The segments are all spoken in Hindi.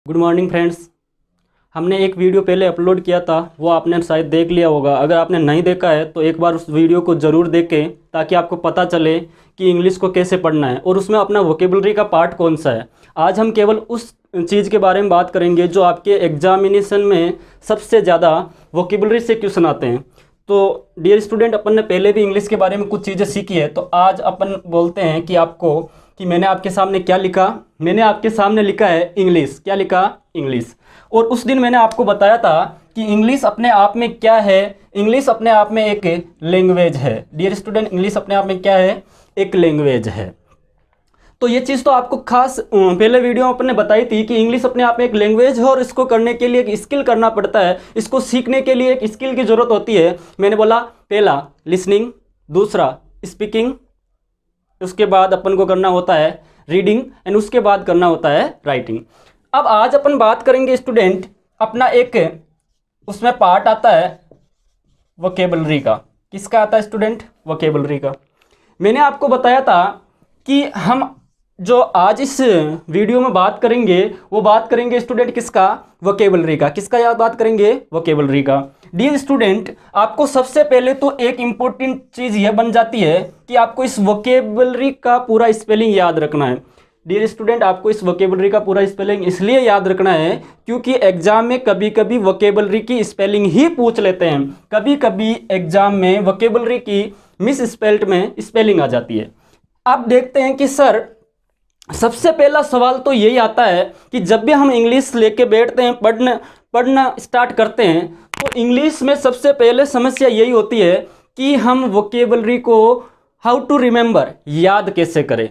Good morning friends. हमने एक वीडियो पहले अपलोड किया था, वो आपने शायद देख लिया होगा। अगर आपने नहीं देखा है तो एक बार उस वीडियो को ज़रूर देखें ताकि आपको पता चले कि इंग्लिश को कैसे पढ़ना है और उसमें अपना वोकेबलरी का पार्ट कौन सा है। आज हम केवल उस चीज़ के बारे में बात करेंगे जो आपके एग्जामिनेशन में सबसे ज़्यादा वोकेबलरी से क्वेश्चन आते हैं। तो डियर स्टूडेंट, अपन ने पहले भी इंग्लिश के बारे में कुछ चीज़ें सीखी है, तो आज अपन बोलते हैं कि आपको कि मैंने आपके सामने क्या लिखा। मैंने आपके सामने लिखा है इंग्लिश। क्या लिखा? इंग्लिश। और उस दिन मैंने आपको बताया था कि इंग्लिश अपने आप में क्या है। इंग्लिश अपने आप में एक लैंग्वेज है। डियर स्टूडेंट, इंग्लिश अपने आप में क्या है? एक लैंग्वेज है। तो ये चीज़ तो आपको खास पहले वीडियो में अपने बताई थी कि इंग्लिश अपने आप में एक लैंग्वेज है और इसको करने के लिए एक स्किल करना पड़ता है। इसको सीखने के लिए एक स्किल की ज़रूरत होती है। मैंने बोला पहला लिसनिंग, दूसरा स्पीकिंग, उसके बाद अपन को करना होता है रीडिंग एंड उसके बाद करना होता है राइटिंग। अब आज अपन बात करेंगे स्टूडेंट, अपना एक उसमें पार्ट आता है वोकेबलरी का। किसका आता है स्टूडेंट? वोकेबलरी का। मैंने आपको बताया था कि हम जो आज इस वीडियो में बात करेंगे वो बात करेंगे स्टूडेंट किसका? वोकेबलरी का। किसका याद बात करेंगे? वोकेबलरी का। डियर स्टूडेंट, आपको सबसे पहले तो एक इम्पोर्टेंट चीज़ यह बन जाती है कि आपको इस वोकेबलरी का पूरा स्पेलिंग याद रखना है। डियर स्टूडेंट, आपको इस वोकेबलरी का पूरा स्पेलिंग इसलिए याद रखना है क्योंकि एग्जाम में कभी कभी वोकेबलरी की स्पेलिंग ही पूछ लेते हैं। कभी कभी एग्जाम में वोकेबलरी की मिस स्पेल्ड में स्पेलिंग आ जाती है। अब देखते हैं कि सर, सबसे पहला सवाल तो यही आता है कि जब भी हम इंग्लिश लेके बैठते हैं, पढ़ना स्टार्ट करते हैं, तो इंग्लिश में सबसे पहले समस्या यही होती है कि हम वोकेबलरी को हाउ टू रिमेंबर, याद कैसे करें,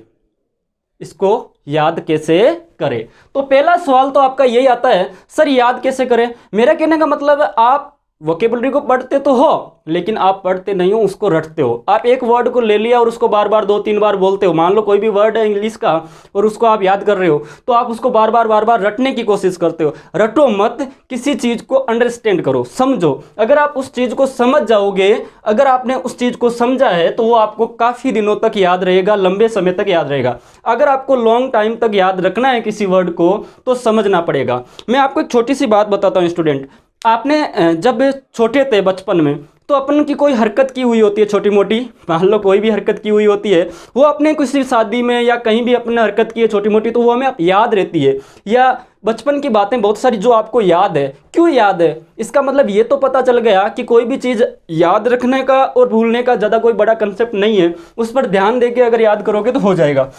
इसको याद कैसे करें। तो पहला सवाल तो आपका यही आता है, सर याद कैसे करें। मेरा कहने का मतलब है आप वोकेबलरी को पढ़ते तो हो लेकिन आप पढ़ते नहीं हो, उसको रटते हो। आप एक वर्ड को ले लिया और उसको बार बार 2-3 बार बोलते हो। मान लो कोई भी वर्ड है इंग्लिश का और उसको आप याद कर रहे हो तो आप उसको बार बार रटने की कोशिश करते हो। रटो मत, किसी चीज़ को अंडरस्टैंड करो, समझो। अगर आप उस चीज़ को समझ जाओगे, अगर आपने उस चीज़ को समझा है तो वो आपको काफ़ी दिनों तक याद रहेगा, लंबे समय तक याद रहेगा। अगर आपको लॉन्ग टाइम तक याद रखना है किसी वर्ड को तो समझना पड़ेगा। मैं आपको एक छोटी सी बात बताता हूँ स्टूडेंट। आपने जब छोटे थे बचपन में तो अपन की कोई हरकत की हुई होती है छोटी मोटी, मान लो कोई भी हरकत की हुई होती है, वो अपने किसी शादी में या कहीं भी अपने हरकत की है छोटी मोटी, तो वो हमें याद रहती है। या बचपन की बातें बहुत सारी जो आपको याद है। क्यों याद है? इसका मतलब ये तो पता चल गया कि कोई भी चीज़ याद रखने का और भूलने का ज़्यादा कोई बड़ा कंसेप्ट नहीं है, उस पर ध्यान देके अगर याद करोगे तो हो जाएगा।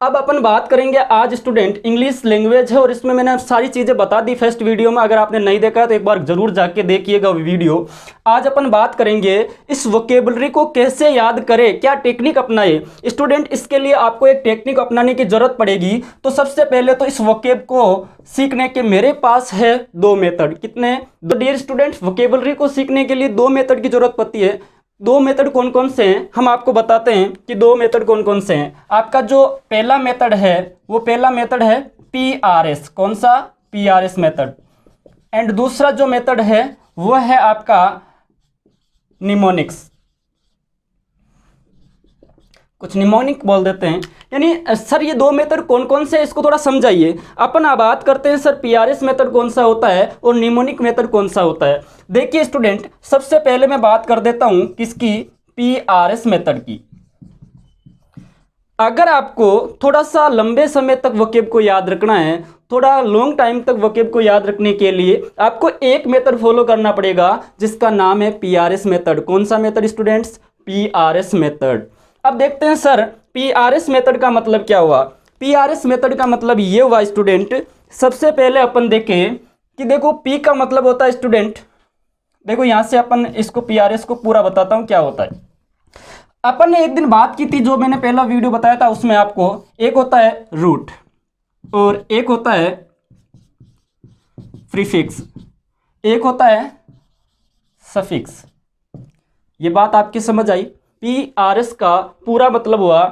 अब अपन बात करेंगे आज स्टूडेंट, इंग्लिश लैंग्वेज है और इसमें मैंने सारी चीज़ें बता दी फर्स्ट वीडियो में। अगर आपने नहीं देखा है तो एक बार जरूर जाके देखिएगा वीडियो। आज अपन बात करेंगे इस वोकेबलरी को कैसे याद करें, क्या टेक्निक अपनाए स्टूडेंट। इसके लिए आपको एक टेक्निक अपनाने की जरूरत पड़ेगी। तो सबसे पहले तो इस वोकेब को सीखने के मेरे पास है 2 मेथड। कितने? तो डियर स्टूडेंट, वोकेबलरी को सीखने के लिए 2 मेथड की जरूरत पड़ती है। 2 मेथड कौन कौन से हैं हम आपको बताते हैं कि 2 मेथड कौन कौन से हैं। आपका जो पहला मेथड है वो पहला मेथड है PRS। कौन सा? PRS method. एंड दूसरा जो मेथड है वो है आपका निमोनिक्स। कुछ निमोनिक बोल देते हैं। यानी सर ये 2 मेथड कौन कौन से, इसको थोड़ा समझाइए। अपन बात करते हैं सर PRS मेथड कौन सा होता है और निमोनिक मेथड कौन सा होता है। देखिए स्टूडेंट, सबसे पहले मैं बात कर देता हूं किसकी? PRS मेथड की। अगर आपको थोड़ा सा लंबे समय तक वोकेब को याद रखना है, थोड़ा लॉन्ग टाइम तक वोकेब को याद रखने के लिए आपको एक मेथड फॉलो करना पड़ेगा जिसका नाम है PRS मेथड। कौन सा मेथड स्टूडेंट्स? PRS method. अब देखते हैं सर PRS मेथड का मतलब क्या हुआ। PRS मेथड का मतलब ये हुआ स्टूडेंट, सबसे पहले अपन देखें कि देखो P का मतलब होता है स्टूडेंट, देखो यहां से अपन इसको PRS को पूरा बताता हूं क्या होता है। अपन ने एक दिन बात की थी, जो मैंने पहला वीडियो बताया था उसमें आपको, एक होता है रूट और एक होता है प्रीफिक्स, एक होता है सफिक्स। ये बात आपकी समझ आई? PRS का पूरा मतलब हुआ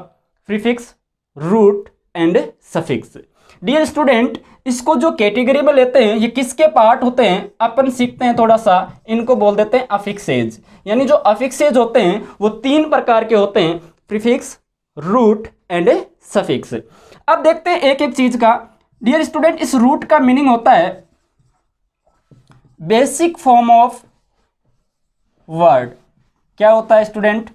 prefix, root and suffix. Dear student, इसको जो कैटेगरी में लेते हैं ये किसके पार्ट होते हैं अपन सीखते हैं थोड़ा सा। इनको बोल देते हैं अफिक्सेज। यानी जो अफिक्सेज होते हैं वो 3 प्रकार के होते हैं, प्रीफिक्स, रूट एंड सफिक्स। अब देखते हैं एक एक चीज का। डियर स्टूडेंट, इस रूट का मीनिंग होता है बेसिक फॉर्म ऑफ वर्ड। क्या होता है स्टूडेंट?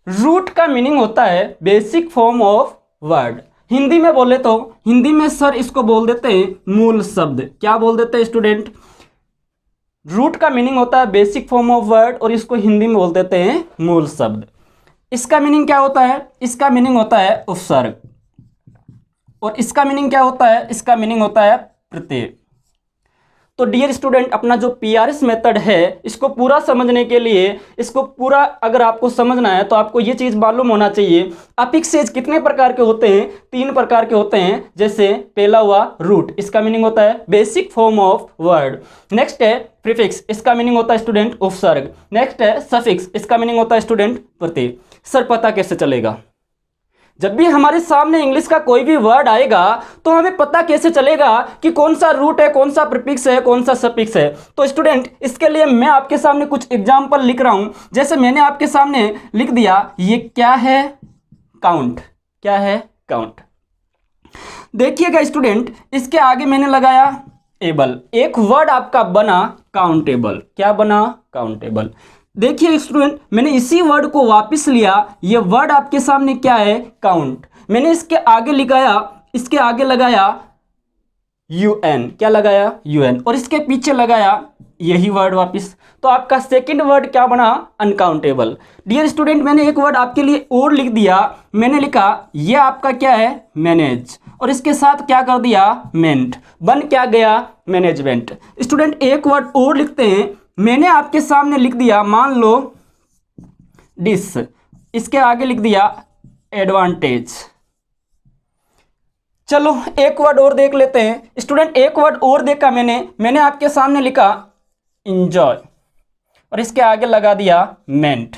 रूट का मीनिंग होता है basic form of word. Hindi में बोले तो हिंदी में सर इसको बोल देते हैं मूल शब्द। क्या बोल देते हैं स्टूडेंट? रूट का मीनिंग होता है बेसिक फॉर्म ऑफ वर्ड और इसको हिंदी में बोल देते हैं मूल शब्द। इसका मीनिंग क्या होता है? इसका मीनिंग होता है उपसर्ग। और इसका मीनिंग क्या होता है? इसका मीनिंग होता है प्रत्यय। तो डियर स्टूडेंट, अपना जो पीआरएस मेथड है इसको पूरा समझने के लिए, इसको पूरा अगर आपको समझना है तो आपको ये चीज़ मालूम होना चाहिए अफिक्सेज कितने प्रकार के होते हैं। 3 प्रकार के होते हैं। जैसे पहला हुआ रूट, इसका मीनिंग होता है basic form of word. Next है प्रीफिक्स, इसका मीनिंग होता है स्टूडेंट उपसर्ग। नेक्स्ट है सफिक्स, इसका मीनिंग होता है स्टूडेंट प्रत्यय। सर पता कैसे चलेगा? जब भी हमारे सामने इंग्लिश का कोई भी वर्ड आएगा तो हमें पता कैसे चलेगा कि कौन सा रूट है, कौन सा प्रीफिक्स है, कौन सा सफिक्स है? तो स्टूडेंट, इसके लिए मैं आपके सामने कुछ एग्जांपल लिख रहा हूं। जैसे मैंने आपके सामने लिख दिया, ये क्या है? काउंट। क्या है? काउंट। देखिएगा स्टूडेंट, इसके आगे मैंने लगाया एबल। एक वर्ड आपका बना काउंटेबल। क्या बना? काउंटेबल। देखिए स्टूडेंट, मैंने इसी वर्ड को वापस लिया। ये वर्ड आपके सामने क्या है? काउंट। मैंने इसके आगे लगाया यूएन। क्या लगाया? यूएन। और इसके पीछे लगाया यही वर्ड वापस। तो आपका सेकंड वर्ड क्या बना? अनकाउंटेबल। डियर स्टूडेंट, मैंने एक वर्ड आपके लिए और लिख दिया। मैंने लिखा ये आपका क्या है? मैनेज। और इसके साथ क्या कर दिया? मेंट। बन क्या गया? मैनेजमेंट। स्टूडेंट, एक वर्ड और लिखते हैं। मैंने आपके सामने लिख दिया, मान लो डिस। इसके आगे लिख दिया एडवांटेज। चलो एक वर्ड और देख लेते हैं स्टूडेंट। एक वर्ड और देखा मैंने आपके सामने लिखा इंजॉय और इसके आगे लगा दिया मेंट।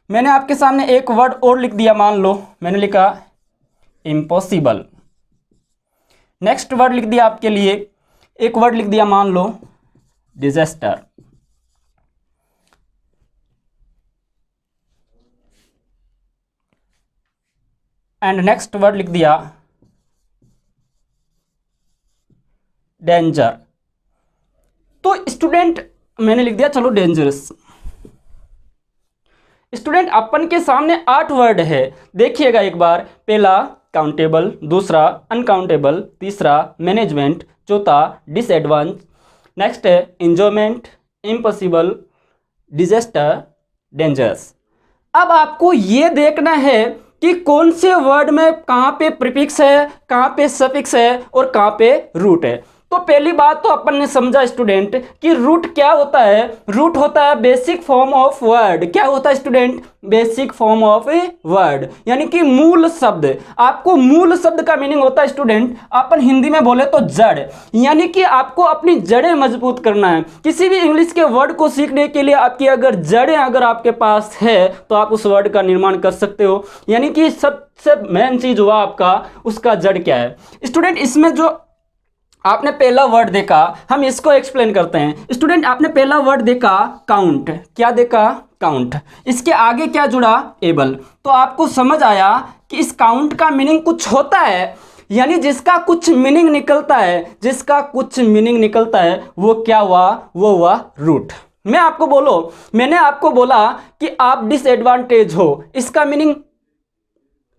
मैंने आपके सामने एक वर्ड और लिख दिया, मान लो मैंने लिखा इम्पॉसिबल। नेक्स्ट वर्ड लिख दिया आपके लिए, एक वर्ड लिख दिया, मान लो डिजास्टर। एंड नेक्स्ट वर्ड लिख दिया डेंजर। तो स्टूडेंट मैंने लिख दिया चलो डेंजरस। स्टूडेंट अपन के सामने 8 वर्ड है। देखिएगा एक बार, पहला काउंटेबल, दूसरा अनकाउंटेबल, तीसरा मैनेजमेंट, चौथा डिसएडवांस, नेक्स्ट है इंजॉयमेंट, इम्पॉसिबल, डिजास्टर, डेंजरस। अब आपको ये देखना है कि कौन से वर्ड में कहाँ पे प्रीफिक्स है, कहाँ पे सफिक्स है और कहाँ पे रूट है। तो पहली बात तो अपन ने समझा स्टूडेंट कि रूट क्या होता है। रूट होता है बेसिक फॉर्म ऑफ वर्ड। क्या होता है student? Basic form of a word, यानी कि मूल शब्द। आपको मूल शब्द का मीनिंग होता है स्टूडेंट, अपन हिंदी में बोले तो जड़, यानी कि आपको अपनी जड़ें मजबूत करना है। किसी भी इंग्लिश के वर्ड को सीखने के लिए आपकी अगर जड़ें अगर आपके पास है तो आप उस वर्ड का निर्माण कर सकते हो। यानी कि सबसे मेन चीज हुआ आपका उसका जड़ क्या है। स्टूडेंट, इसमें जो आपने पहला वर्ड देखा, हम इसको एक्सप्लेन करते हैं। स्टूडेंट, आपने पहला वर्ड देखा काउंट। क्या देखा? काउंट। इसके आगे क्या जुड़ा? एबल। तो आपको समझ आया कि इस काउंट का मीनिंग कुछ होता है, यानी जिसका कुछ मीनिंग निकलता है, जिसका कुछ मीनिंग निकलता है वो क्या हुआ? वो हुआ रूट। मैंने आपको बोला कि आप डिसएडवांटेज हो, इसका मीनिंग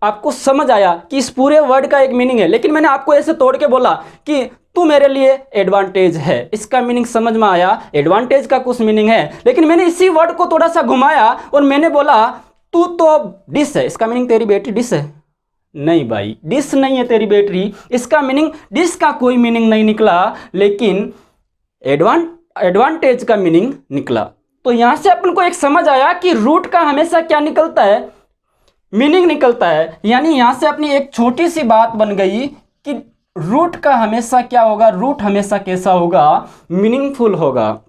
आपको समझ आया कि इस पूरे वर्ड का एक मीनिंग है। लेकिन मैंने आपको ऐसे तोड़ के बोला कि तू मेरे लिए एडवांटेज है, इसका मीनिंग समझ में आया। एडवांटेज का कुछ मीनिंग है, लेकिन मैंने इसी वर्ड को थोड़ा सा घुमाया और मैंने बोला तू तो डिश है, इसका मीनिंग तेरी बेटी डिश है। नहीं भाई, डिश नहीं है तेरी बेटी, इसका मीनिंग डिश का कोई मीनिंग नहीं निकला, लेकिन एडवांटेज का मीनिंग निकला। तो यहां से अपन को एक समझ आया कि रूट का हमेशा क्या निकलता है? मीनिंग निकलता है। यानी यहां से अपनी एक छोटी सी बात बन गई कि रूट का हमेशा क्या होगा? रूट हमेशा कैसा होगा? मीनिंगफुल होगा।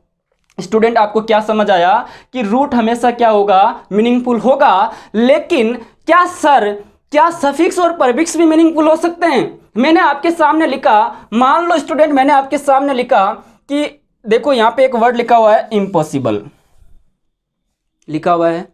स्टूडेंट, आपको क्या समझ आया कि रूट हमेशा क्या होगा? मीनिंगफुल होगा। लेकिन क्या सफिक्स और प्रीफिक्स भी मीनिंगफुल हो सकते हैं? मैंने आपके सामने लिखा, मान लो स्टूडेंट मैंने आपके सामने लिखा कि देखो यहां पे एक वर्ड लिखा हुआ है इम्पॉसिबल, लिखा हुआ है,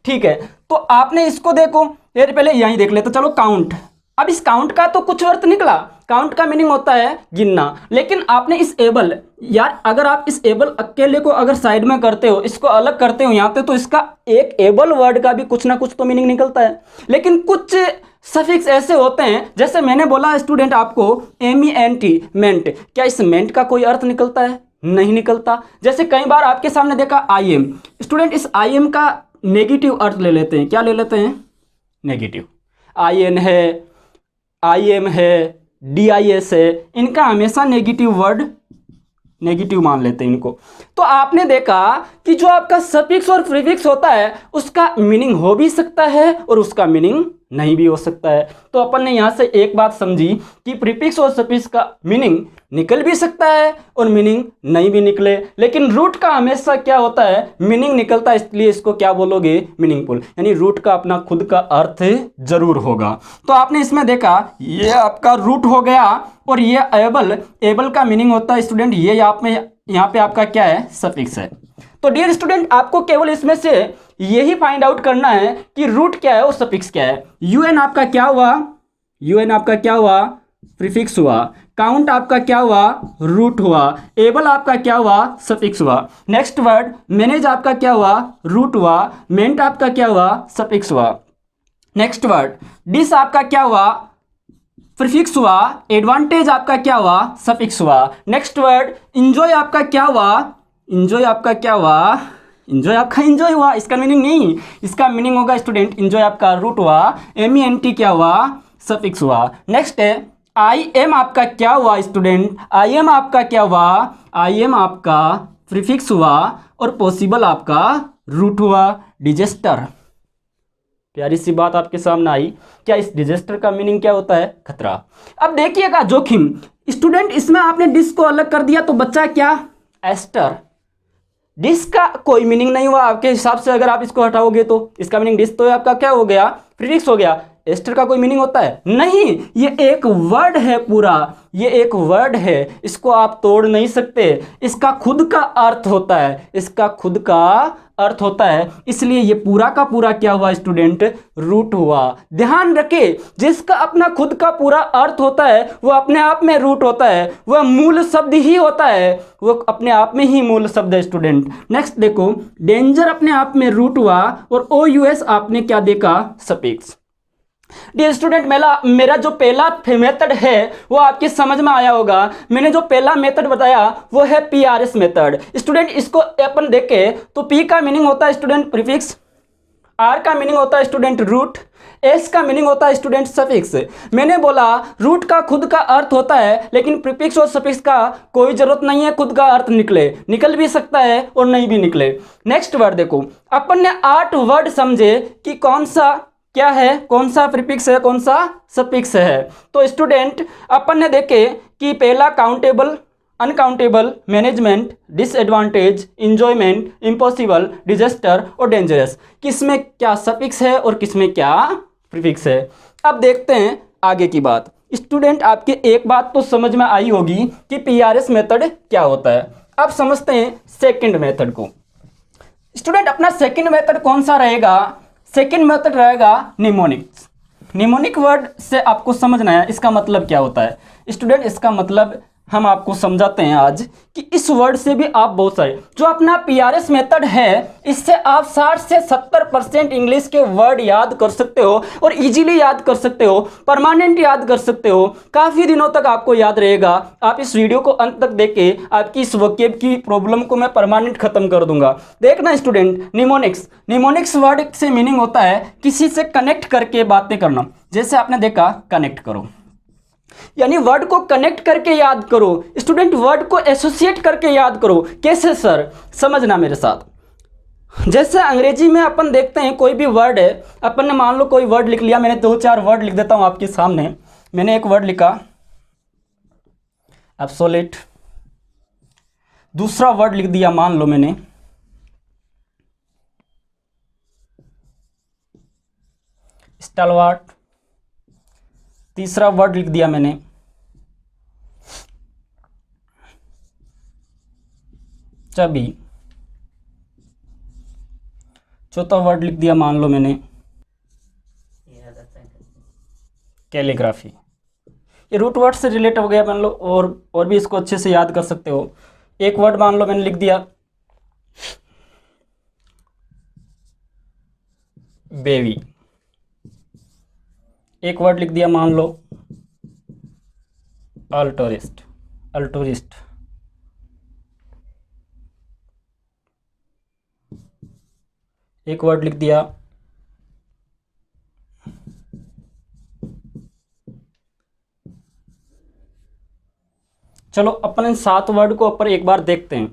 ठीक है। तो आपने इसको देखो, पहले यहीं देख ले, तो चलो काउंट, अब इस काउंट का तो कुछ अर्थ निकला, काउंट का मीनिंग होता है गिनना, लेकिन आपने इस एबल, यार अगर आप इस एबल अकेले को अगर साइड में करते हो, इसको अलग करते हो यहाँ पे, तो इसका एक एबल वर्ड का भी कुछ ना कुछ तो मीनिंग निकलता है। लेकिन कुछ सफिक्स ऐसे होते हैं, जैसे मैंने बोला स्टूडेंट आपको MENT, मेंट, क्या इस मेंट का कोई अर्थ निकलता है? नहीं निकलता। जैसे कई बार आपके सामने देखा IM, स्टूडेंट इस IM का नेगेटिव अर्थ ले लेते हैं, क्या ले लेते हैं? नेगेटिव। IN है, IM है, DIS है, इनका हमेशा नेगेटिव वर्ड, नेगेटिव मान लेते हैं इनको। तो आपने देखा कि जो आपका सफिक्स और प्रीफिक्स होता है उसका मीनिंग हो भी सकता है और उसका मीनिंग नहीं भी हो सकता है। तो अपन ने यहाँ से एक बात समझी कि प्रीफिक्स और सफिक्स का मीनिंग निकल भी सकता है और मीनिंग नहीं भी निकले, लेकिन रूट का हमेशा क्या होता है? मीनिंग निकलता है, इसलिए इसको क्या बोलोगे? मीनिंगफुल, यानी रूट का अपना खुद का अर्थ जरूर होगा। तो आपने इसमें देखा ये आपका रूट हो गया और ये एबल, एबल का मीनिंग होता है स्टूडेंट ये यहाँ पे आपका क्या है? सफिक्स है। तो डियर स्टूडेंट आपको केवल इसमें से यही फाइंड आउट करना है कि रूट क्या है और सफिक्स क्या है। UN आपका क्या हुआ? UN आपका क्या हुआ? प्रीफिक्स हुआ। काउंट आपका क्या हुआ? रूट हुआ। एबल आपका क्या हुआ? सफिक्स हुआ। नेक्स्ट वर्ड मैनेज आपका क्या हुआ? रूट हुआ। मेंट आपका क्या हुआ? सफिक्स हुआ। नेक्स्ट वर्ड डिस आपका क्या हुआ? प्रीफिक्स हुआ। एडवांटेज आपका क्या हुआ? सफिक्स हुआ। नेक्स्ट वर्ड इंजॉय आपका क्या हुआ? इंजॉय आपका क्या हुआ? इंजॉय आपका इंजॉय हुआ, इसका मीनिंग नहीं, इसका मीनिंग होगा स्टूडेंट इंजॉय आपका रूट हुआ। MENT क्या हुआ? सफिक्स हुआ। नेक्स्ट है IM आपका क्या हुआ स्टूडेंट? IM आपका क्या हुआ? IM आपका प्रीफिक्स हुआ और पॉसिबल आपका रूट हुआ। डिजेस्टर, प्यारी सी बात आपके सामने आई। क्या इस डिजेस्टर का मीनिंग क्या होता है? खतरा। अब देखिएगा जोखिम, स्टूडेंट इसमें आपने डिस को अलग कर दिया तो बच्चा क्या? एस्टर। डिस का कोई मीनिंग नहीं हुआ आपके हिसाब से, अगर आप इसको हटाओगे तो इसका मीनिंग डिस तो आपका क्या हो गया? प्रीफिक्स हो गया। एस्टर का कोई मीनिंग होता है? नहीं, ये एक वर्ड है पूरा, ये एक वर्ड है, इसको आप तोड़ नहीं सकते। इसका खुद का अर्थ होता है, इसका खुद का अर्थ होता है, इसलिए ये पूरा का पूरा क्या हुआ स्टूडेंट? रूट हुआ। ध्यान रखे जिसका अपना खुद का पूरा अर्थ होता है वो अपने आप में रूट होता है, वह मूल शब्द ही होता है, वो अपने आप में ही मूल शब्द है स्टूडेंट। नेक्स्ट देखो डेंजर अपने आप में रूट हुआ और OUS आपने क्या देखा? सफिक्स। डियर स्टूडेंट मेरा जो पहला मेथड है वो आपके समझ में आया होगा। मैंने जो पहला मेथड बताया वो है PRS मेथड। स्टूडेंट इसको अपन देखे तो P का मीनिंग होता है स्टूडेंट प्रीफिक्स, R का मीनिंग होता है स्टूडेंट रूट, S का मीनिंग होता है स्टूडेंट सफिक्स। मैंने बोला रूट का खुद का अर्थ होता है, लेकिन प्रीफिक्स और सफिक्स का कोई जरूरत नहीं है खुद का अर्थ निकल भी सकता है और नहीं भी निकले। नेक्स्ट वर्ड देखो, अपन ने 8 वर्ड समझे कि कौन सा क्या है, कौन सा प्रीफिक्स है, कौन सा सफिक्स है। तो स्टूडेंट अपन ने देखे कि पहला countable, uncountable, management, disadvantage, enjoyment, impossible, disaster और डेंजरस, किसमें क्या सफिक्स है और किसमें क्या प्रीफिक्स है। अब देखते हैं आगे की बात। स्टूडेंट आपके एक बात तो समझ में आई होगी कि PRS मेथड क्या होता है। अब समझते हैं सेकंड मेथड को। स्टूडेंट अपना सेकंड मेथड कौन सा रहेगा? सेकंड मेथड रहेगा निमोनिक्स। निमोनिक वर्ड से आपको समझना है इसका मतलब क्या होता है। स्टूडेंट इसका मतलब हम आपको समझाते हैं आज कि इस वर्ड से भी आप बहुत सारे जो अपना PRS मेथड है इससे आप 60 से 70% इंग्लिश के वर्ड याद कर सकते हो और इजीली याद कर सकते हो, परमानेंट याद कर सकते हो, काफ़ी दिनों तक आपको याद रहेगा। आप इस वीडियो को अंत तक देख के आपकी इस वोकेब की प्रॉब्लम को मैं परमानेंट खत्म कर दूंगा। देखना स्टूडेंट निमोनिक्स, निमोनिक्स वर्ड से मीनिंग होता है किसी से कनेक्ट करके बातें करना। जैसे आपने देखा कनेक्ट करो, यानी वर्ड को कनेक्ट करके याद करो। स्टूडेंट वर्ड को एसोसिएट करके याद करो। कैसे सर? समझना मेरे साथ। जैसे अंग्रेजी में अपन देखते हैं कोई भी वर्ड है, अपन ने मान लो कोई वर्ड लिख लिया, मैंने 2-4 वर्ड लिख देता हूं आपके सामने। मैंने एक वर्ड लिखा एब्सोल्यूट, दूसरा वर्ड लिख दिया मान लो मैंने स्टालवार्ट, तीसरा वर्ड लिख दिया मैंने चबी, चौथा वर्ड लिख दिया मान लो मैंने कैलीग्राफी। ये रूट वर्ड से रिलेट हो गया मान लो, और भी इसको अच्छे से याद कर सकते हो। एक वर्ड मान लो मैंने लिख दिया बेबी, एक वर्ड लिख दिया मान लो अल्टोरिस्ट, अल्टोरिस्ट। एक वर्ड लिख दिया चलो अपन इन 7 वर्ड को ऊपर एक बार देखते हैं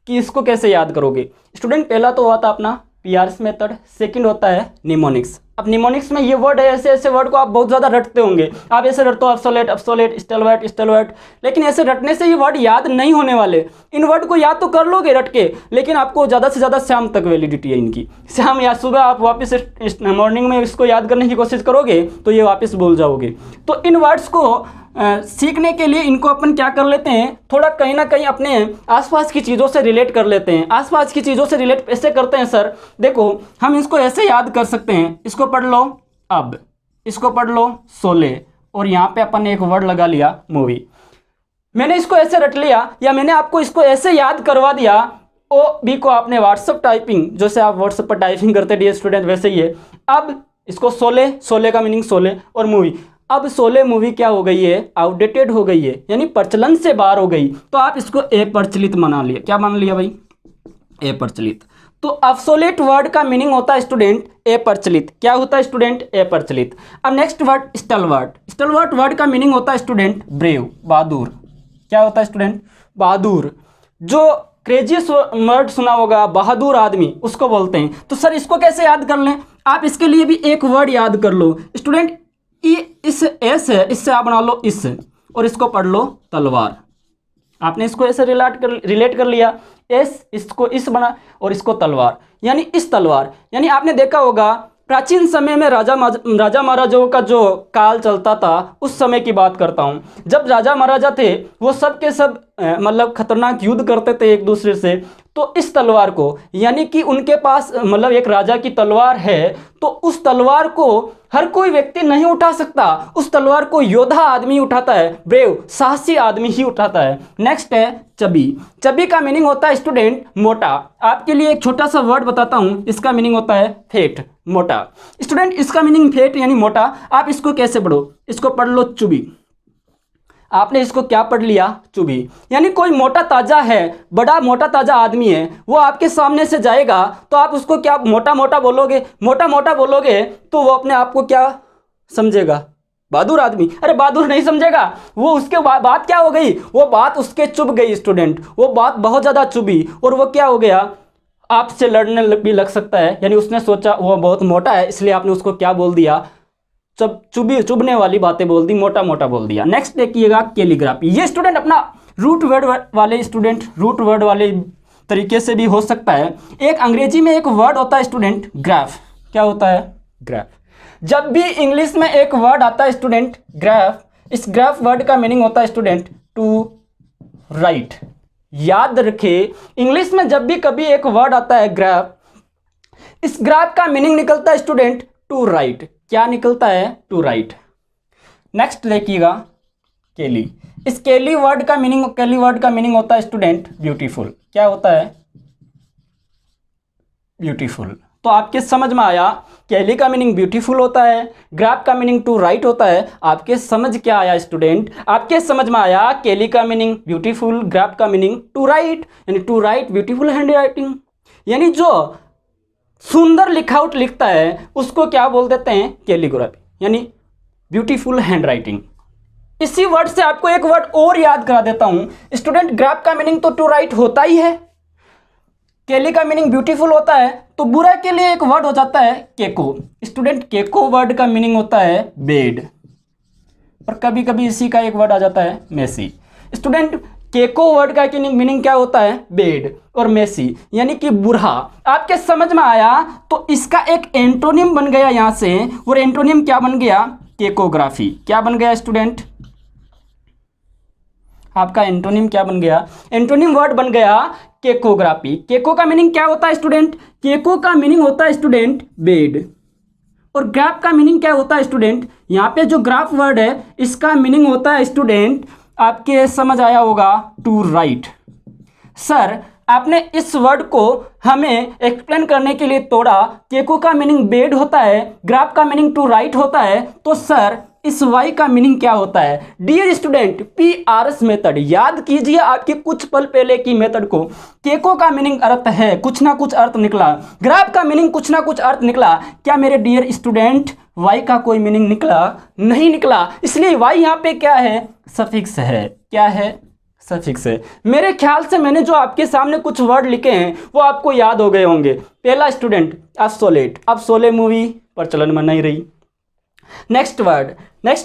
कि इसको कैसे याद करोगे। स्टूडेंट पहला तो हुआ था अपना पीआरएस मेथड, सेकंड होता है निमोनिक्स। अब निमोनिक्स में ये वर्ड है, ऐसे ऐसे वर्ड को आप बहुत ज़्यादा रटते होंगे। आप ऐसे रटते हो एब्सोलेट, एब्सोलेट, स्टेलवेट, स्टेलवेट, लेकिन ऐसे रटने से ये वर्ड याद नहीं होने वाले। इन वर्ड को याद तो कर लोगे रट के, लेकिन आपको ज़्यादा से ज़्यादा शाम तक वैलिडिटी है इनकी। शाम या सुबह आप वापस मॉर्निंग में इसको याद करने की कोशिश करोगे तो ये वापस भूल जाओगे। तो इन वर्ड्स को सीखने के लिए इनको अपन क्या कर लेते हैं, थोड़ा कहीं ना कहीं अपने आसपास की चीज़ों से रिलेट कर लेते हैं। आसपास की चीज़ों से रिलेट ऐसे करते हैं सर, देखो हम इसको ऐसे याद कर सकते हैं। इसको पढ़ लो अब, इसको पढ़ लो शोले, और यहाँ पे अपन ने एक वर्ड लगा लिया मूवी। मैंने इसको ऐसे रट लिया, या मैंने आपको इसको ऐसे याद करवा दिया। ओ बी को आपने व्हाट्सअप टाइपिंग, जैसे आप व्हाट्सअप पर टाइपिंग करते डियर स्टूडेंट, वैसे ही है। अब इसको शोले, शोले का मीनिंग शोले और मूवी। अब शोले मूवी क्या हो गई है, आउटडेटेड हो गई है, यानी प्रचलन से बाहर हो गई। तो आप इसको अप्रचलित मान लिया। क्या मान लिया भाई, अप्रचलित। तो ऑब्सोलेट वर्ड का मीनिंग होता है स्टूडेंट अप्रचलित। क्या होता है स्टूडेंट, अप्रचलित। अब नेक्स्ट वर्ड स्टलवर्ट। स्टलवर्ट वर्ड का मीनिंग होता है स्टूडेंट ब्रेव, बहादुर। क्या होता है स्टूडेंट, बहादुर। जो क्रेजियस वर्ड सुना होगा, बहादुर आदमी, उसको बोलते हैं। तो सर इसको कैसे याद कर लें, आप इसके लिए भी एक वर्ड याद कर लो स्टूडेंट। इस एस है, इससे आप बना लो इस, और इसको पढ़ लो तलवार। आपने इसको ऐसे रिलेट कर लिया, एस इसको इस बना और इसको तलवार, यानी इस तलवार। यानी आपने देखा होगा प्राचीन समय में राजा महाराजाओं का जो काल चलता था, उस समय की बात करता हूँ। जब राजा महाराजा थे वो सब के सब मतलब खतरनाक युद्ध करते थे एक दूसरे से। तो इस तलवार को, यानी कि उनके पास मतलब एक राजा की तलवार है, तो उस तलवार को हर कोई व्यक्ति नहीं उठा सकता। उस तलवार को योद्धा आदमी उठाता है, ब्रेव साहसी आदमी ही उठाता है। नेक्स्ट है चबी। चबी का मीनिंग होता है स्टूडेंट मोटा। आपके लिए एक छोटा सा वर्ड बताता हूँ, इसका मीनिंग होता है फेट, मोटा। स्टूडेंट इसका मीनिंग फेट यानी मोटा। आप इसको कैसे पढ़ो, इसको पढ़ लो चुबी। आपने इसको क्या पढ़ लिया, चुबी। यानी कोई मोटा ताजा है, बड़ा मोटा ताजा आदमी है, वो आपके सामने से जाएगा तो आप उसको क्या मोटा मोटा बोलोगे, मोटा मोटा बोलोगे, तो वो अपने आप को क्या समझेगा, बहादुर आदमी। अरे बहादुर नहीं समझेगा वो, उसके बात क्या हो गई, वो बात उसके चुभ गई स्टूडेंट, वो बात बहुत ज़्यादा चुभी और वो क्या हो गया, आपसे लड़ने भी लग सकता है। यानी उसने सोचा वो बहुत मोटा है, इसलिए आपने उसको क्या बोल दिया, चुभने वाली बातें बोल दी, मोटा मोटा बोल दिया। नेक्स्ट देखिएगा कैलीग्राफी। ये स्टूडेंट अपना रूट वर्ड वाले स्टूडेंट, रूट वर्ड वाले तरीके से भी हो सकता है। एक अंग्रेजी में एक वर्ड होता है स्टूडेंट ग्राफ। क्या होता है, ग्राफ। जब भी इंग्लिश में एक वर्ड आता है स्टूडेंट ग्राफ, इस ग्राफ वर्ड का मीनिंग होता है स्टूडेंट टू राइट। याद रखिए, इंग्लिश में जब भी कभी एक वर्ड आता है ग्राफ, इस ग्राफ का मीनिंग निकलता है स्टूडेंट टू राइट। क्या निकलता है, टू राइट। नेक्स्ट देखिएगा केली। इस केली वर्ड का मीनिंग होता है स्टूडेंट ब्यूटीफुल। क्या होता है, ब्यूटीफुल। तो आपके समझ में आया, केली का मीनिंग ब्यूटीफुल होता है, ग्राफ का मीनिंग टू राइट होता है। आपके समझ क्या आया स्टूडेंट, आपके समझ में आया केली का मीनिंग ब्यूटीफुल, ग्राफ का मीनिंग टू राइट, यानी to write beautiful handwriting. यानी जो सुंदर लिखावट लिखता है उसको क्या बोल देते हैं, कैलीग्राफी, यानी ब्यूटीफुल हैंड राइटिंग। इसी वर्ड से आपको एक वर्ड और याद करा देता हूं स्टूडेंट। ग्राफ का मीनिंग तो टू राइट होता ही है, केली का मीनिंग ब्यूटीफुल होता है, तो बुरा के लिए एक वर्ड हो जाता है केको। स्टूडेंट केको वर्ड का मीनिंग होता है बेड, और कभी कभी इसी का एक वर्ड आ जाता है मेसी। स्टूडेंट केको वर्ड का मीनिंग क्या होता है, बेड और मेसी, यानी कि बूढ़ा। आपके समझ में आया, तो इसका एक एंटोनिम बन गया यहां से, और एंटोनिम क्या बन गया, केकोग्राफी। क्या बन गया स्टूडेंट, आपका एंटोनिम क्या बन गया, एंटोनिम वर्ड बन गया केकोग्राफी। केको का मीनिंग क्या होता है स्टूडेंट, केको का मीनिंग होता है स्टूडेंट बेड, और ग्राफ का मीनिंग क्या होता है स्टूडेंट? यहाँ पे जो ग्राफ वर्ड है इसका मीनिंग होता है स्टूडेंट, आपके समझ आया होगा, टू राइट। सर आपने इस वर्ड को हमें एक्सप्लेन करने के लिए तोड़ा, केको का मीनिंग बेड होता है, ग्राफ का मीनिंग टू राइट होता है, तो सर इस वाई का मीनिंग क्या होता है? डियर स्टूडेंट, PRS मेथड याद कीजिए आपके कुछ पल पहले की मेथड को। केको का मीनिंग अर्थ है, कुछ ना कुछ अर्थ निकला, ग्राफ का मीनिंग कुछ ना कुछ अर्थ निकला, क्या मेरे डियर स्टूडेंट वाई का कोई मीनिंग निकला? नहीं निकला। इसलिए वाई यहाँ पे क्या है? सफिक्स है। क्या है? सफिक्स है। मेरे ख्याल से मैंने जो आपके सामने कुछ वर्ड लिखे हैं वो आपको याद हो गए होंगे। पहला स्टूडेंट एब्सोलेट, अब शोले मूवी प्रचलन में नहीं रही। नेक्स्ट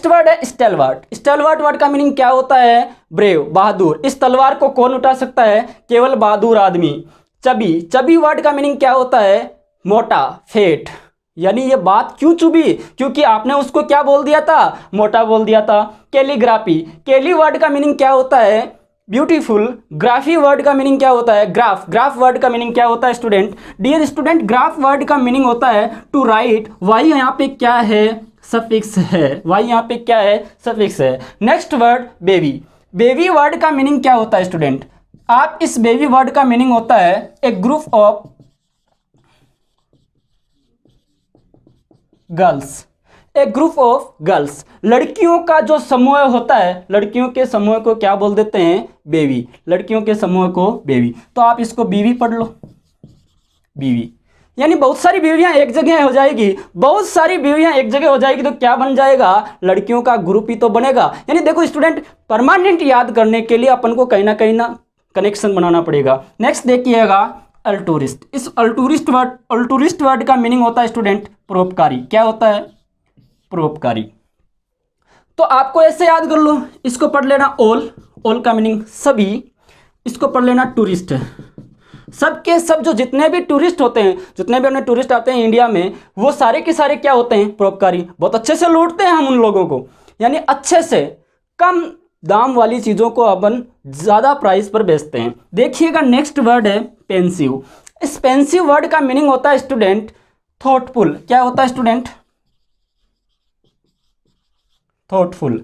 वर्ड है स्टैलवर्ट। स्टैलवर्ट वर्ड का मीनिंग क्या होता है? ब्रेव, बहादुर। इस तलवार को कौन उठा सकता है? केवल बहादुर आदमी। चबी वर्ड का मीनिंग क्या होता है? मोटा, फेट। यानी ये बात क्यों चुभी? क्योंकि आपने उसको क्या बोल दिया था? मोटा बोल दिया था। केली वर्ड का मीनिंग क्या होता है? ब्यूटीफुल। ग्राफी वर्ड का मीनिंग क्या होता है? ग्राफ वर्ड का मीनिंग क्या होता है student? Dear student, graph word का मीनिंग होता है टू राइट। वाई यहाँ पे क्या है? सफिक्स है। वाई यहाँ पे क्या है? सफिक्स है। नेक्स्ट वर्ड बेबी वर्ड का मीनिंग क्या होता है स्टूडेंट? आप इस बेबी वर्ड का मीनिंग होता है a group of girls. A group of girls, लड़कियों का जो समूह होता है, लड़कियों के समूह को क्या बोल देते हैं? बेबी। लड़कियों के समूह को बेबी। तो आप इसको बीवी पढ़ लो, बीवी। यानी बहुत सारी बीवियां एक जगह हो जाएगी, बहुत सारी बीवियां एक जगह हो जाएगी तो क्या बन जाएगा? लड़कियों का ग्रुप ही तो बनेगा। यानी देखो स्टूडेंट, परमानेंट याद करने के लिए अपन को कहीं ना कनेक्शन बनाना पड़ेगा। नेक्स्ट देखिएगा अल्टूरिस्ट। इस अल्टूरिस्ट वर्ड का मीनिंग होता है स्टूडेंट परोपकारी। क्या होता है? परोपकारी। तो आपको ऐसे याद कर लो, इसको पढ़ लेना ऑल का मीनिंग सभी, इसको पढ़ लेना टूरिस्ट। सब के सब जो जितने भी टूरिस्ट होते हैं, जितने भी अपने टूरिस्ट आते हैं इंडिया में, वो सारे के सारे क्या होते हैं? परोपकारी। बहुत अच्छे से लूटते हैं हम उन लोगों को, यानी अच्छे से कम दाम वाली चीज़ों को अपन ज़्यादा प्राइस पर बेचते हैं। देखिएगा नेक्स्ट वर्ड है पेंसिव। इस पेंसिव वर्ड का मीनिंग होता है स्टूडेंट थॉटफुल। क्या होता है स्टूडेंट? थॉटफुल।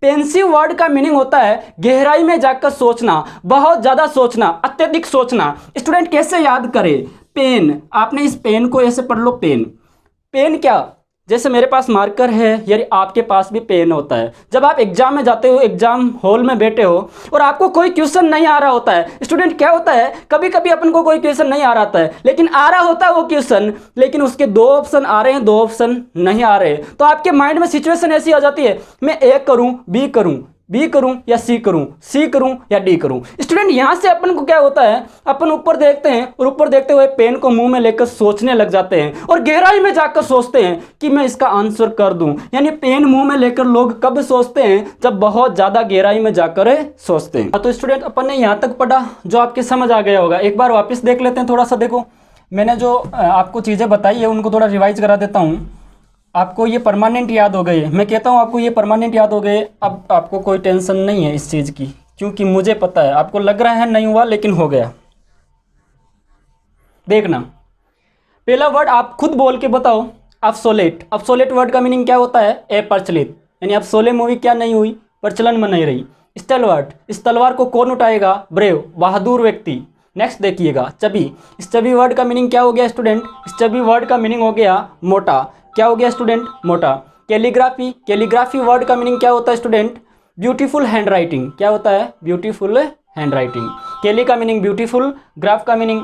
पेंसिव वर्ड का मीनिंग होता है गहराई में जाकर सोचना, बहुत ज़्यादा सोचना, अत्यधिक सोचना। स्टूडेंट कैसे याद करें? पेन, आपने इस पेन को ऐसे पढ़ लो, पेन क्या? जैसे मेरे पास मार्कर है, यानी आपके पास भी पेन होता है। जब आप एग्जाम में जाते हो, एग्जाम हॉल में बैठे हो और आपको कोई क्वेश्चन नहीं आ रहा होता है, स्टूडेंट क्या होता है, कभी कभी अपन को कोई क्वेश्चन नहीं आ रहा होता है, लेकिन आ रहा होता है वो क्वेश्चन, लेकिन उसके 2 ऑप्शन आ रहे हैं, 2 ऑप्शन नहीं आ रहे, तो आपके माइंड में सिचुएशन ऐसी आ जाती है, मैं ए करूं, बी करूं या सी करूं या डी करूं। स्टूडेंट यहाँ से अपन को क्या होता है, अपन ऊपर देखते हैं और ऊपर देखते हुए पेन को मुंह में लेकर सोचने लग जाते हैं और गहराई में जाकर सोचते हैं कि मैं इसका आंसर कर दूं। यानी पेन मुंह में लेकर लोग कब सोचते हैं? जब बहुत ज़्यादा गहराई में जाकर सोचते हैं। तो स्टूडेंट अपन ने यहाँ तक पढ़ा, जो आपके समझ आ गया होगा। एक बार वापस देख लेते हैं थोड़ा सा। देखो मैंने जो आपको चीज़ें बताई है उनको थोड़ा रिवाइज करा देता हूँ। आपको ये परमानेंट याद हो गई है, मैं कहता हूँ आपको ये परमानेंट याद हो गए। अब आपको कोई टेंशन नहीं है इस चीज़ की, क्योंकि मुझे पता है, आपको लग रहा है नहीं हुआ, लेकिन हो गया। देखना, पहला वर्ड आप खुद बोल के बताओ, अब्सोलेट। अब्सोलेट वर्ड का मीनिंग क्या होता है? अप्रचलित। यानी अब शोले मूवी क्या नहीं हुई? प्रचलन में नहीं रही। स्टैलवर्ट, इस तलवार को कौन उठाएगा? ब्रेव, बहादुर व्यक्ति। नेक्स्ट देखिएगा चबी। इस चबी वर्ड का मीनिंग क्या हो गया स्टूडेंट? इस चबी वर्ड का मीनिंग हो गया मोटा। क्या हो गया स्टूडेंट? मोटा। कैलीग्राफी, कैलीग्राफी वर्ड का मीनिंग क्या होता है स्टूडेंट? Beautiful hand writing. क्या होता है? Beautiful handwriting. कैली का मीनिंग ब्यूटीफुल, ग्राफ का meaning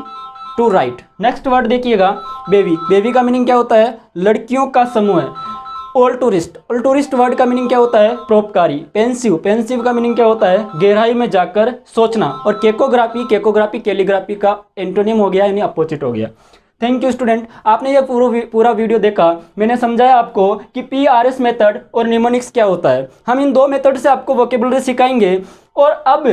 to write. Next word देखिएगा बेबी। बेबी का मीनिंग क्या होता है? लड़कियों का समूह है। All tourist, all tourist word का मीनिंग क्या होता है? परोपकारी। पेंसिव, पेंसिव का मीनिंग क्या होता है? गहराई में जाकर सोचना। और केकोग्राफी, केकोग्राफी कैलीग्राफी का एंटोनिम हो गया, यानी अपोजिट हो गया। थैंक यू स्टूडेंट, आपने ये पूरा वीडियो देखा। मैंने समझाया आपको कि PRS मेथड और निमोनिक्स क्या होता है। हम इन 2 मेथड से आपको वोकेबुलरी सिखाएंगे। और अब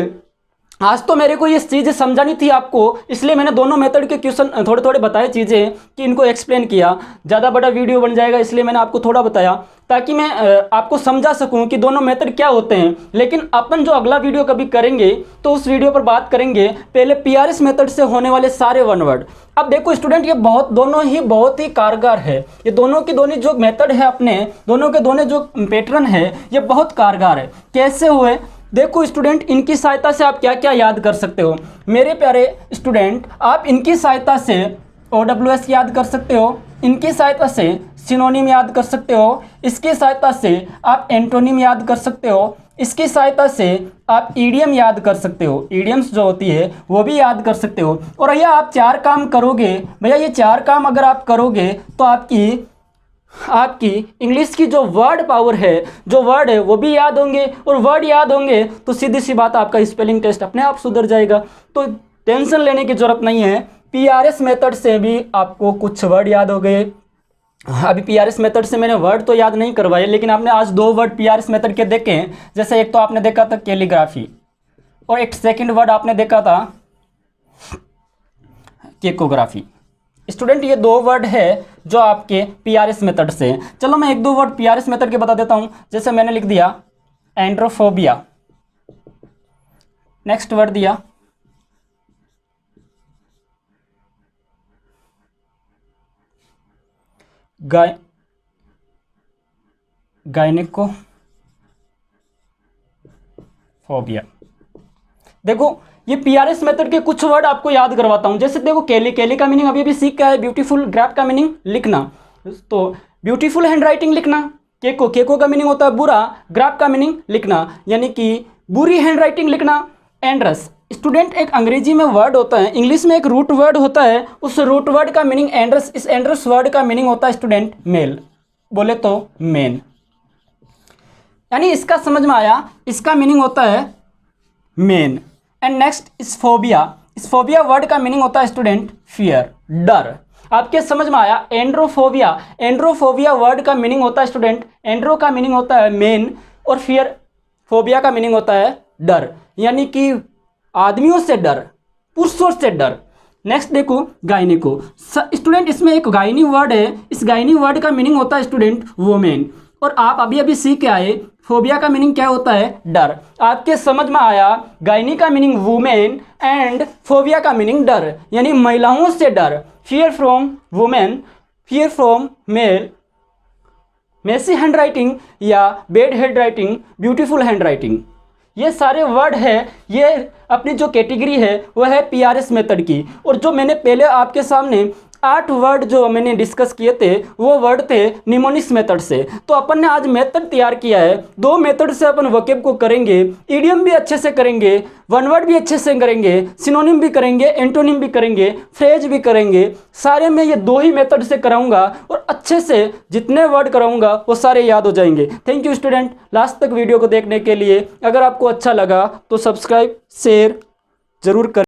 आज तो मेरे को ये चीज़ें समझानी थी आपको, इसलिए मैंने दोनों मेथड के क्वेश्चन थोड़े थोड़े बताए चीज़ें कि इनको एक्सप्लेन किया। ज़्यादा बड़ा वीडियो बन जाएगा इसलिए मैंने आपको थोड़ा बताया ताकि मैं आपको समझा सकूं कि दोनों मेथड क्या होते हैं। लेकिन अपन जो अगला वीडियो कभी करेंगे तो उस वीडियो पर बात करेंगे पहले पीआरएस मेथड से होने वाले सारे वन वर्ड। अब देखो स्टूडेंट, ये दोनों ही बहुत ही कारगर है। ये दोनों की दोनों जो मेथड है, अपने दोनों के दोनों जो पैटर्न है, ये बहुत कारगर है। कैसे हुए देखो स्टूडेंट, इनकी सहायता से आप क्या क्या याद कर सकते हो मेरे प्यारे स्टूडेंट। आप इनकी सहायता से OWS याद कर सकते हो, इनकी सहायता से सिनोनिम याद कर सकते हो, इसकी सहायता से आप एंटोनिम याद कर सकते हो, इसकी सहायता से आप ईडियम याद कर सकते हो, ईडियम्स जो होती है वो भी याद कर सकते हो। और भैया आप 4 काम करोगे, भैया ये 4 काम अगर आप करोगे तो आपकी इंग्लिश की जो वर्ड पावर है, जो वर्ड है वो भी याद होंगे, और वर्ड याद होंगे तो सीधी सी बात आपका स्पेलिंग टेस्ट अपने आप सुधर जाएगा। तो टेंशन लेने की ज़रूरत नहीं है, पीआरएस मेथड से भी आपको कुछ वर्ड याद हो गए। अभी पीआरएस मेथड से मैंने वर्ड तो याद नहीं करवाए, लेकिन आपने आज 2 वर्ड पीआरएस मेथड के देखे हैं। जैसे एक तो आपने देखा था कैलीग्राफी, और एक सेकेंड वर्ड आपने देखा था केकोग्राफी। स्टूडेंट ये 2 वर्ड है जो आपके पीआरएस मेथड से हैं। चलो मैं 1-2 वर्ड पीआरएस मेथड के बता देता हूं। जैसे मैंने लिख दिया एंड्रोफोबिया, नेक्स्ट वर्ड दिया गायनेकोफोबिया। देखो ये पीआरएस मेथड के कुछ वर्ड आपको याद करवाता हूं। जैसे देखो केली का मीनिंग अभी अभी सीख का है, ब्यूटीफुल। ग्रैप का मीनिंग लिखना, तो ब्यूटीफुल हैंडराइटिंग लिखना। केको का मीनिंग होता है बुरा, ग्रैप का मीनिंग लिखना यानी कि बुरी हैंडराइटिंग लिखना। एंड्रस स्टूडेंट एक अंग्रेजी में वर्ड होता है, इंग्लिश में एक रूट वर्ड होता है, उस रूट वर्ड का मीनिंग एंड्रस। इस एंड्रस वर्ड का मीनिंग होता है स्टूडेंट मेल, बोले तो मेन। यानी इसका समझ में आया, इसका मीनिंग होता है मेन। एंड नेक्स्ट इस फोबिया, इस फोबिया वर्ड का मीनिंग होता है स्टूडेंट फियर, डर। आपके समझ में आया। एंड्रोफोबिया, एंड्रोफोबिया वर्ड का मीनिंग होता है स्टूडेंट, एंड्रो का मीनिंग होता है मेन, और फियर फोबिया का मीनिंग होता है डर, यानी कि आदमियों से डर, पुरुषों से डर। नेक्स्ट देखो गायनिको स्टूडेंट, इसमें एक गायनी वर्ड है, इस गायनी वर्ड का मीनिंग होता है स्टूडेंट वोमेन, और आप अभी अभी सीख के आए फोबिया का मीनिंग क्या होता है, डर। आपके समझ में आया, गायनी का मीनिंग वुमेन एंड फोबिया का मीनिंग डर, यानी महिलाओं से डर। Fear from women, fear from male, messy handwriting या bad handwriting, beautiful handwriting. ये सारे वर्ड है, ये अपनी जो कैटेगरी है वह है पीआरएस मेथड की। और जो मैंने पहले आपके सामने 8 वर्ड जो मैंने डिस्कस किए थे वो वर्ड थे निमोनिक्स मेथड से। तो अपन ने आज मेथड तैयार किया है, 2 मेथड से अपन वोकेब को करेंगे, ईडियम भी अच्छे से करेंगे, वन वर्ड भी अच्छे से करेंगे, सिनोनिम भी करेंगे, एंटोनिम भी करेंगे, फ्रेज भी करेंगे। सारे में ये 2 ही मेथड से कराऊंगा और अच्छे से जितने वर्ड कराऊंगा वो सारे याद हो जाएंगे। थैंक यू स्टूडेंट, लास्ट तक वीडियो को देखने के लिए। अगर आपको अच्छा लगा तो सब्सक्राइब शेयर जरूर करें।